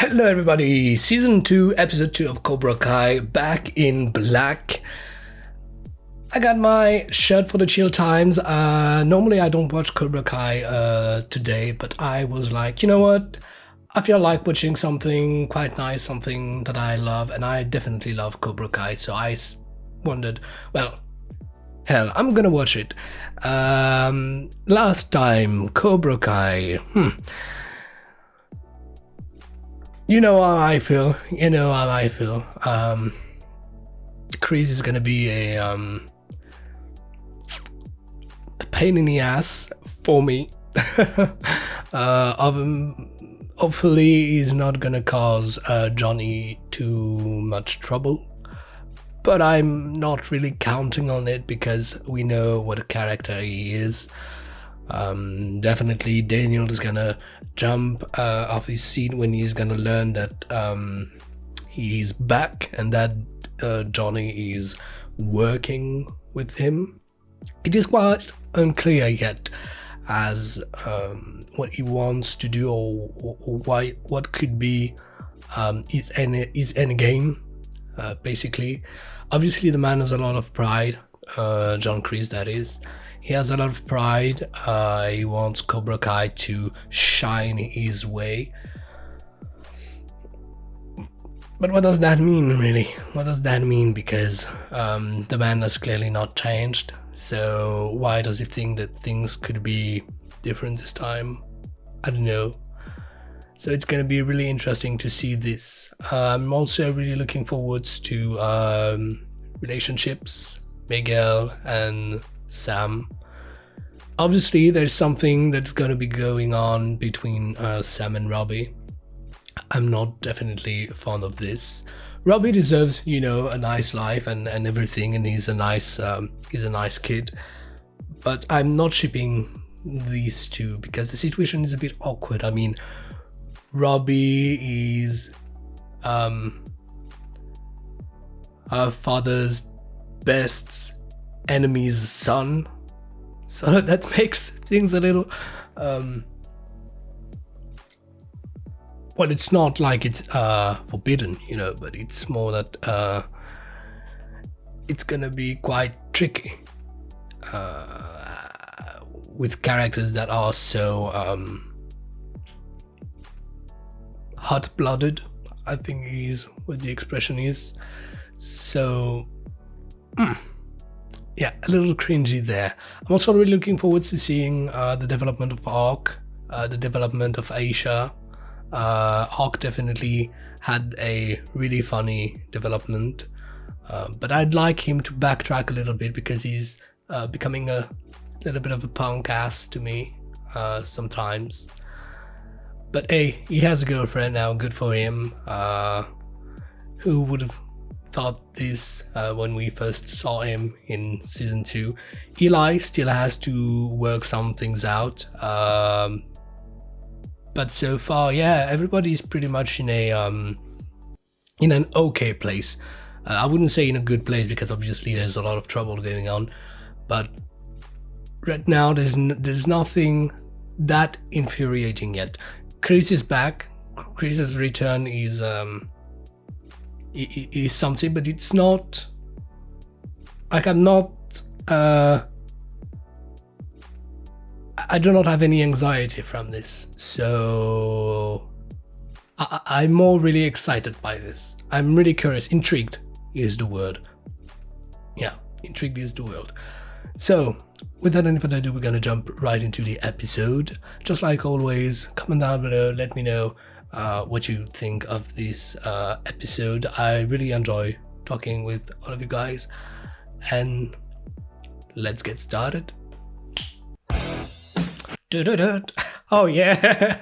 Hello everybody, Season 2, Episode 2 of Cobra Kai, back in black. I got my shirt for the chill times. Normally I don't watch Cobra Kai today, but I was like, you know what? I feel like watching something quite nice, something that I love, and I definitely love Cobra Kai, so I wondered, well, hell, I'm gonna watch it. Last time, Cobra Kai, You know how I feel. Chris is gonna be a pain in the ass for me. Hopefully he's not gonna cause Johnny too much trouble. But I'm not really counting on it because we know what a character he is. Definitely Daniel is gonna jump off his seat when he's gonna learn that he's back and that Johnny is working with him. It is quite unclear yet as what he wants to do or what could be his end game. Basically, obviously the man has a lot of pride, John Kreese that is. He has a lot of pride. He wants Cobra Kai to shine his way. But what does that mean, really? What does that mean? Because the man has clearly not changed. So why does he think that things could be different this time? I don't know. So it's going to be really interesting to see this. I'm also really looking forward to relationships, Miguel and Sam. Obviously, there's something that's going to be going on between Sam and Robbie. I'm not definitely fond of this. Robbie deserves, you know, a nice life and everything, and he's a nice kid. But I'm not shipping these two because the situation is a bit awkward. I mean, Robbie is her father's best enemy's son, so that makes things a little well, it's not like it's forbidden, you know, but it's more that it's gonna be quite tricky with characters that are so hot-blooded, I think is what the expression is. So yeah, a little cringy there. I'm also really looking forward to seeing the development of Ark, the development of Aisha. Ark definitely had a really funny development, but I'd like him to backtrack a little bit because he's becoming a little bit of a punk ass to me sometimes. But hey, he has a girlfriend now, good for him. Who would have thought this when we first saw him in season 2. Eli still has to work some things out, but so far, yeah, everybody's pretty much in an okay place. I wouldn't say in a good place because obviously there's a lot of trouble going on, but right now there's nothing that infuriating yet. Chris is back. Chris's return is something, but it's not like I'm not I do not have any anxiety from this, so I'm more really excited by this. I'm really curious. Intrigued is the word. Yeah, intrigued is the word. So without any further ado, we're gonna jump right into the episode. Just like always, comment down below, let me know what you think of this episode. I really enjoy talking with all of you guys, and let's get started. Oh yeah.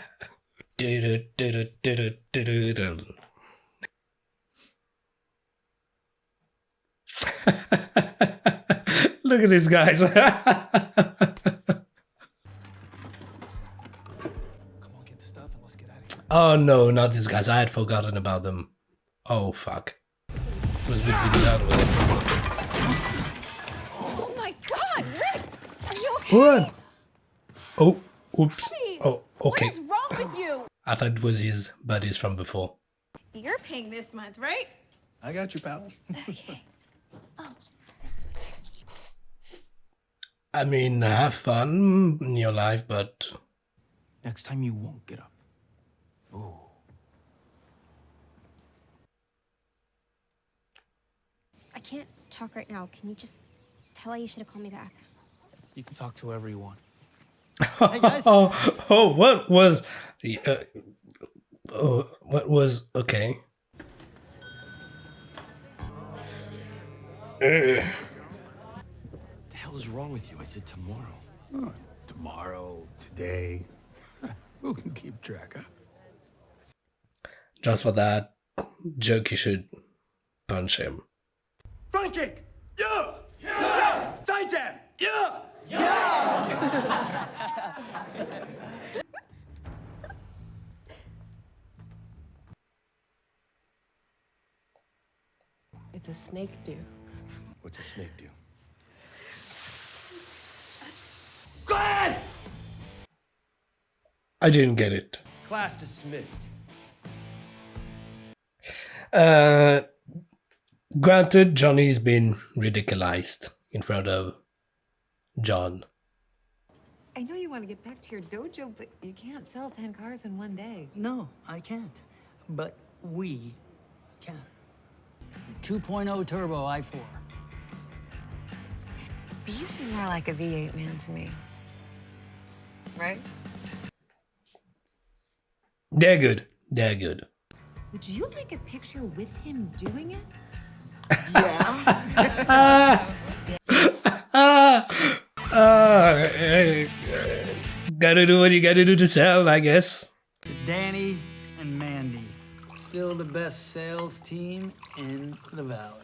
Look at these guys. Oh no, not these guys. I had forgotten about them. Oh fuck. It was a bit done with it. Oh my god, Rick! Are you okay? What? Oh, oops. Robbie, Oh, okay. what is wrong with you? I thought it was his buddies from before. You're paying this month, right? I got you, pal. Okay. Oh, that's sweet. I mean, have fun in your life, but Next time you won't get up. Ooh. I can't talk right now. Can you just tell Aisha to call me back? You can talk to whoever you want. Hey guys. what was the what was okay? The hell is wrong with you? I said tomorrow. Oh, tomorrow, today. Who can keep track, huh? Just for that joke, you should punch him. Front kick! Yeah! Yeah! Side tap! Yeah! It's a snake do. What's a snake do? Go ahead! I didn't get it. Class dismissed. Granted, Johnny's been ridiculized in front of John. I know you want to get back to your dojo, but you can't sell 10 cars in one day. No, I can't. But we can. 2.0 turbo i4. You seem more like a V8 man to me. Right? They're good. They're good. Would you like a picture with him doing it? Gotta do what you gotta do to sell, I guess. Danny and Mandy. Still the best sales team in the valley.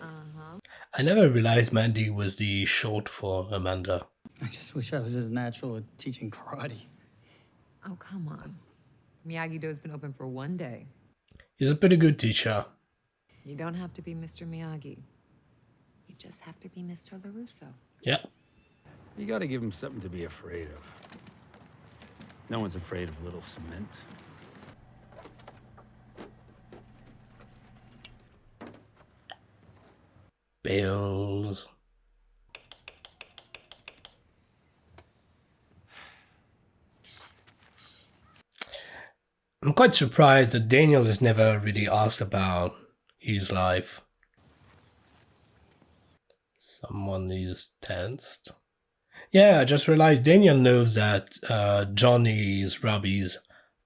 I never realized Mandy was the short for Amanda. I just wish I was as natural at teaching karate. Oh, come on. Miyagi-Do's been open for one day. He's a pretty good teacher. You don't have to be Mr. Miyagi. You just have to be Mr. LaRusso. Yeah. You gotta give him something to be afraid of. No one's afraid of a little cement. Bills. I'm quite surprised that Daniel is never really asked about his life. Someone is tensed. Yeah, I just realized Daniel knows that Johnny is Robbie's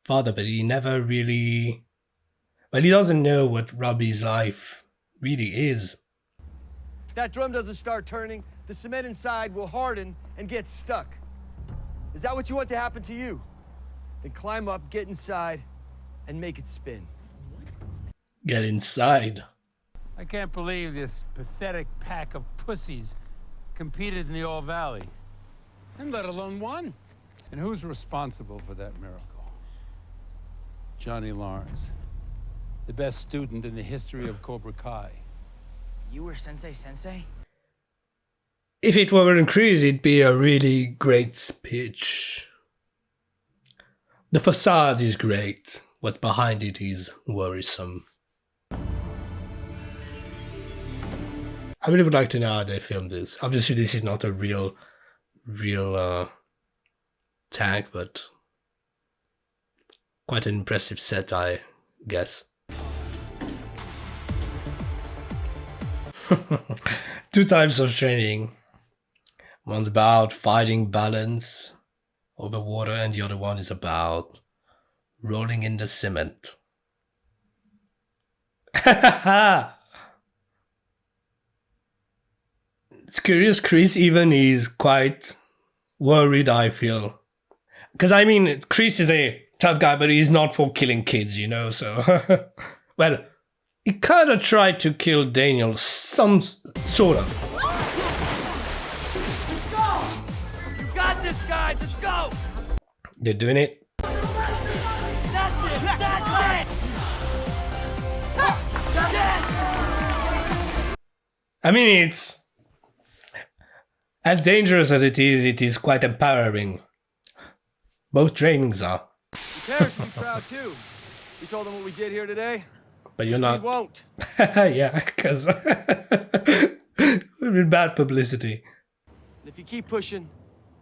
father, but he never really... Well, he doesn't know what Robbie's life really is. If that drum doesn't start turning, the cement inside will harden and get stuck. Is that what you want to happen to you? Then climb up, get inside, and make it spin. Get inside. I can't believe this pathetic pack of pussies competed in the All Valley, and let alone won. And who's responsible for that miracle? Johnny Lawrence, the best student in the history of Cobra Kai. You were Sensei? If it weren't Chris, it'd be a really great speech. The facade is great. What's behind it is worrisome. I really would like to know how they filmed this. Obviously, this is not a real tag, but quite an impressive set, I guess. 2 types of training. One's about fighting balance over water, and the other one is about rolling in the cement. It's curious, Chris even is quite worried, I feel. Because, I mean, Chris is a tough guy, but he's not for killing kids, you know, so... Well, he kind of tried to kill Daniel, some sort of. Let's go! You got this, guys! Let's go! They're doing it. That's it! That's it! Yes! I mean, it's... As dangerous as it is quite empowering. Both trainings are. Parents will be proud too. We told them what we did here today. But you're not. We won't. Yeah, because we've been bad publicity. And if you keep pushing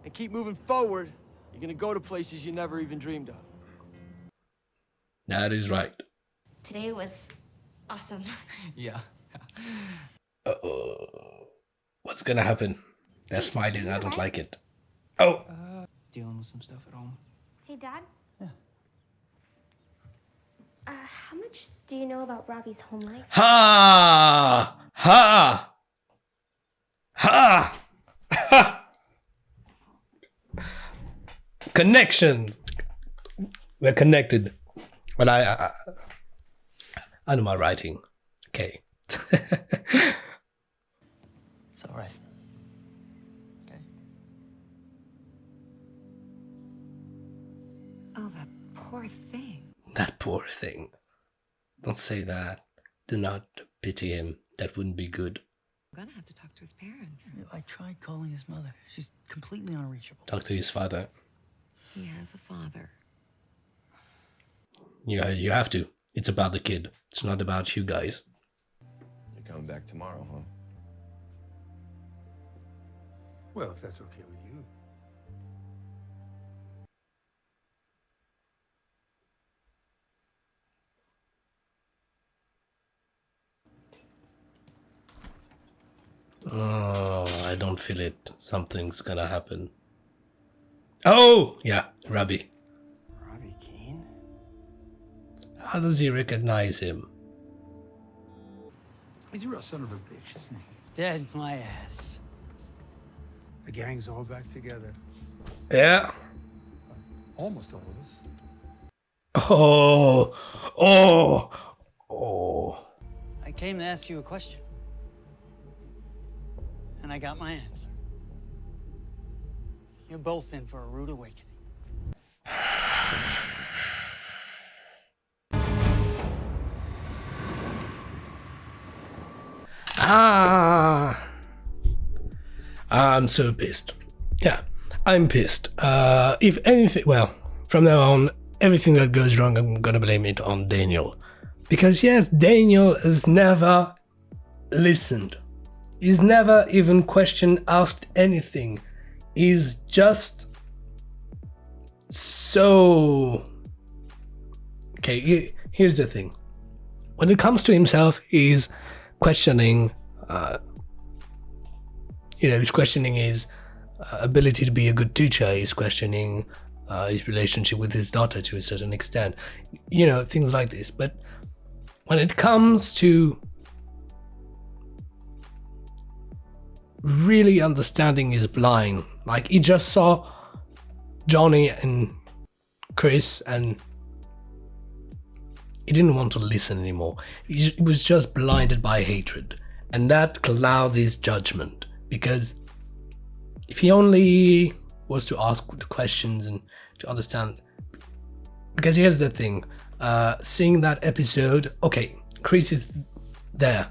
and keep moving forward, you're gonna go to places you never even dreamed of. That is right. Today was awesome. Yeah. Uh-oh. What's gonna happen? They're smiling. I don't like it. Oh. Dealing with some stuff at home. Hey, Dad. Yeah. How much do you know about Robbie's home life? Ha! Ha! Ha! Ha! Connection. We're connected. Well, I know my writing. Okay. It's all right. Okay. Oh, that poor thing. That poor thing. Don't say that. Do not pity him. That wouldn't be good. I'm gonna have to talk to his parents. I tried calling his mother. She's completely unreachable. Talk to his father. He has a father. You have to. It's about the kid. It's not about you guys. You're coming back tomorrow, huh? Well, if that's okay with you. Oh, I don't feel it. Something's gonna happen. Oh, yeah, Robbie. Robbie Keane? How does he recognize him? He's a real son of a bitch, isn't he? Dead my ass. The gang's all back together. Yeah. Almost all of us. Oh, oh, oh. I came to ask you a question. And I got my answer. You're both in for a rude awakening. I'm so pissed. Yeah, I'm pissed. If anything, well, from now on, everything that goes wrong, I'm gonna blame it on Daniel. Because yes, Daniel has never listened. He's never even asked anything. He's just so... Okay, here's the thing. When it comes to himself, he's questioning, he's questioning his ability to be a good teacher. He's questioning his relationship with his daughter to a certain extent. Things like this. But when it comes to really understanding his blind, like he just saw Johnny and Chris and he didn't want to listen anymore. He was just blinded by hatred, and that clouds his judgment. Because if he only was to ask the questions and to understand, because here's the thing, seeing that episode, okay, Chris is there,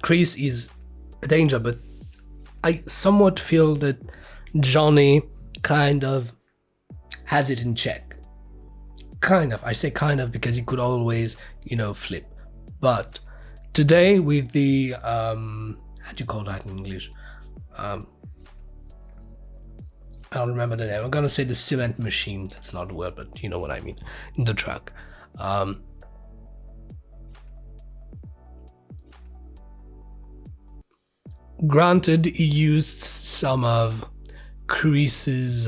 Chris is a danger, but I somewhat feel that Johnny kind of has it in check. Kind of. I say kind of because he could always, flip. But today with the, how do you call that in English? I don't remember the name. I'm gonna say the cement machine. That's not the word, but you know what I mean. In the truck. Granted, he used some of Chris's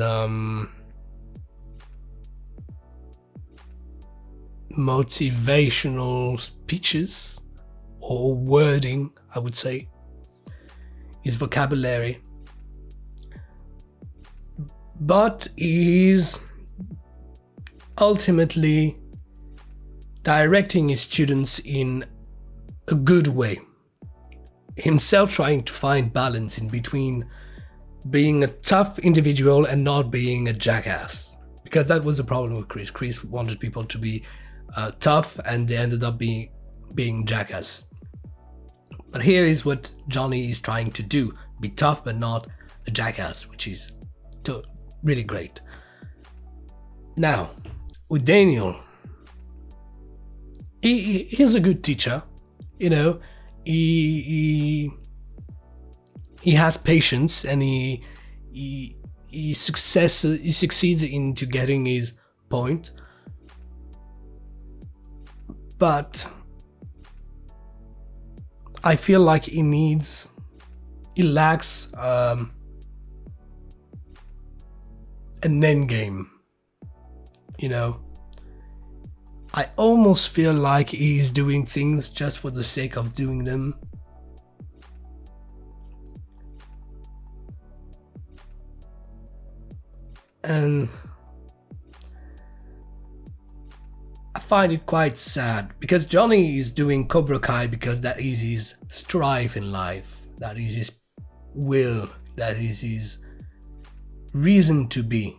motivational speeches or wording, I would say, his vocabulary, but he's ultimately directing his students in a good way, himself trying to find balance in between being a tough individual and not being a jackass, because that was the problem with Chris. Chris wanted people to be tough, and they ended up being jackass. But here is what Johnny is trying to do: be tough but not a jackass, which is really great. Now, with Daniel, he's a good teacher, you know. He has patience, and he succeeds into getting his point, but I feel like he lacks an end game, you know. I almost feel like he's doing things just for the sake of doing them. And I find it quite sad, because Johnny is doing Cobra Kai because that is his strive in life, that is his will, that is his reason to be.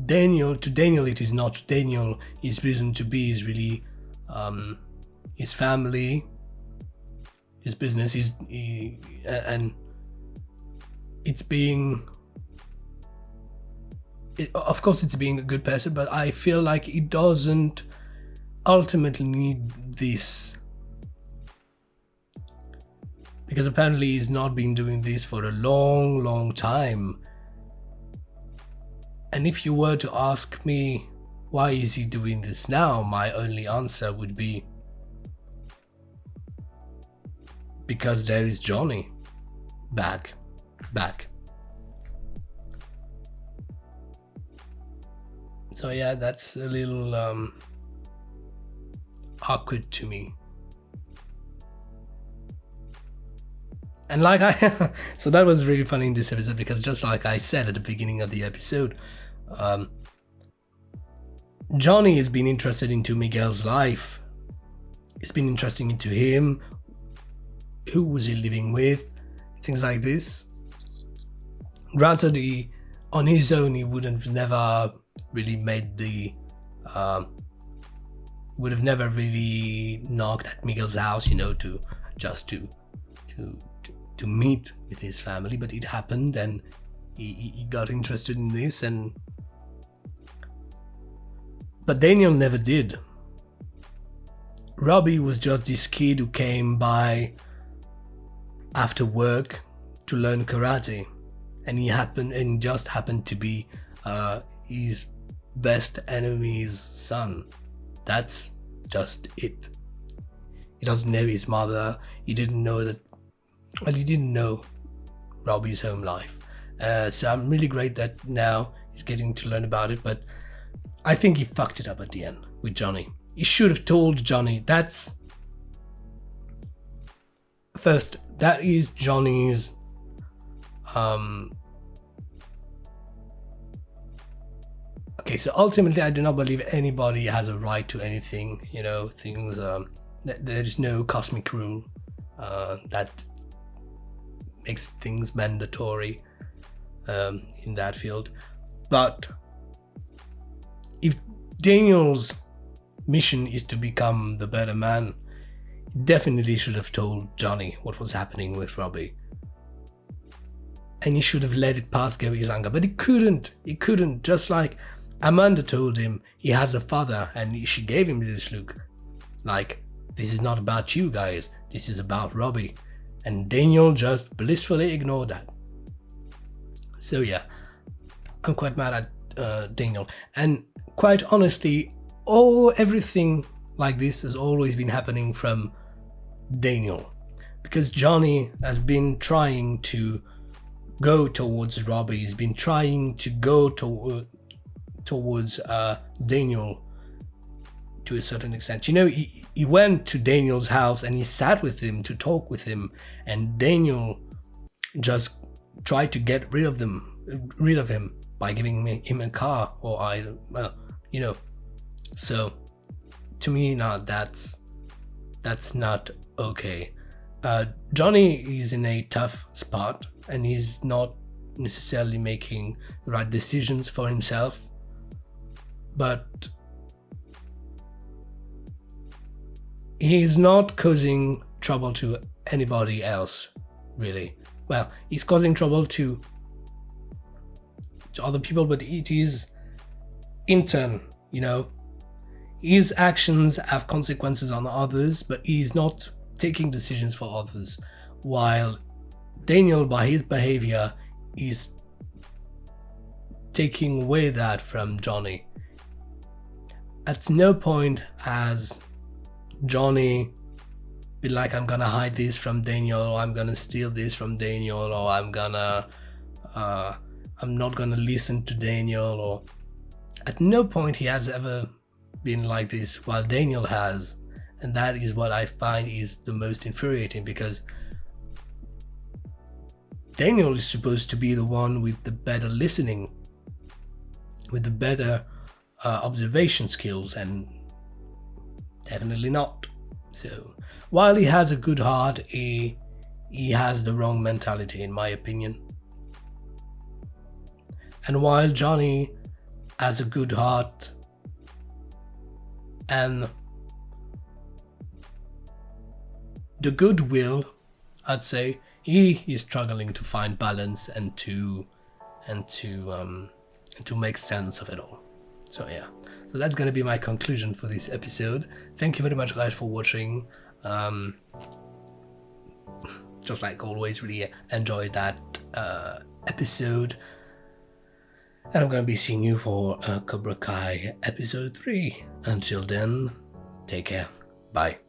Daniel it is not. Daniel, his reason to be is really his family, his business, and it's being, of course it's being a good person, but I feel like he doesn't ultimately need this, because apparently he's not been doing this for a long time. And if you were to ask me why is he doing this now, my only answer would be because there is Johnny back. So yeah, that's a little awkward to me. And like so that was really funny in this episode, because just like I said at the beginning of the episode, Johnny has been interested into Miguel's life. It's been interesting into him. Who was he living with? Things like this. Granted, on his own, he would have never really made the... would have never really knocked at Miguel's house, you know, to meet with his family, but it happened, and he got interested in this, but Daniel never did. Robbie was just this kid who came by after work to learn karate, and he just happened to be his best enemy's son. That's just it. He doesn't know his mother. He didn't know that. Well, he didn't know Robbie's home life. So I'm really great that now he's getting to learn about it, but I think he fucked it up at the end with Johnny. He should have told Johnny. That is Johnny's okay, so ultimately I do not believe anybody has a right to anything, you know, things there is no cosmic rule that makes things mandatory in that field. But if Daniel's mission is to become the better man, he definitely should have told Johnny what was happening with Robbie, and he should have let it pass Gary's anger, but he couldn't. Just like Amanda told him he has a father, and she gave him this look like, this is not about you guys, this is about Robbie. And Daniel just blissfully ignored that. So yeah, I'm quite mad at Daniel. And quite honestly, everything like this has always been happening from Daniel. Because Johnny has been trying to go towards Robbie. He's been trying to go towards Daniel to a certain extent. You know, he went to Daniel's house and he sat with him to talk with him, and Daniel just tried to get rid of him by giving him a car, you know. So to me, now that's not okay. Johnny is in a tough spot, and he's not necessarily making the right decisions for himself, but he's not causing trouble to anybody else, really. Well, he's causing trouble to other people, but it is in turn, you know, his actions have consequences on others, but he's not taking decisions for others, while Daniel, by his behavior, is taking away that from Johnny. At no point has Johnny been like, I'm gonna hide this from Daniel, or I'm gonna steal this from Daniel, or I'm not gonna listen to Daniel, or at no point he has ever been like this, while Daniel has. And that is what I find is the most infuriating, because Daniel is supposed to be the one with the better listening, with the better observation skills, and definitely not. So while he has a good heart, he has the wrong mentality, in my opinion. And while Johnny has a good heart and the goodwill, I'd say, he is struggling to find balance and to make sense of it all. So yeah, so that's gonna be my conclusion for this episode. Thank you very much, guys, for watching. Just like always, really enjoyed that episode, and I'm gonna be seeing you for Cobra Kai episode 3. Until then, take care. Bye.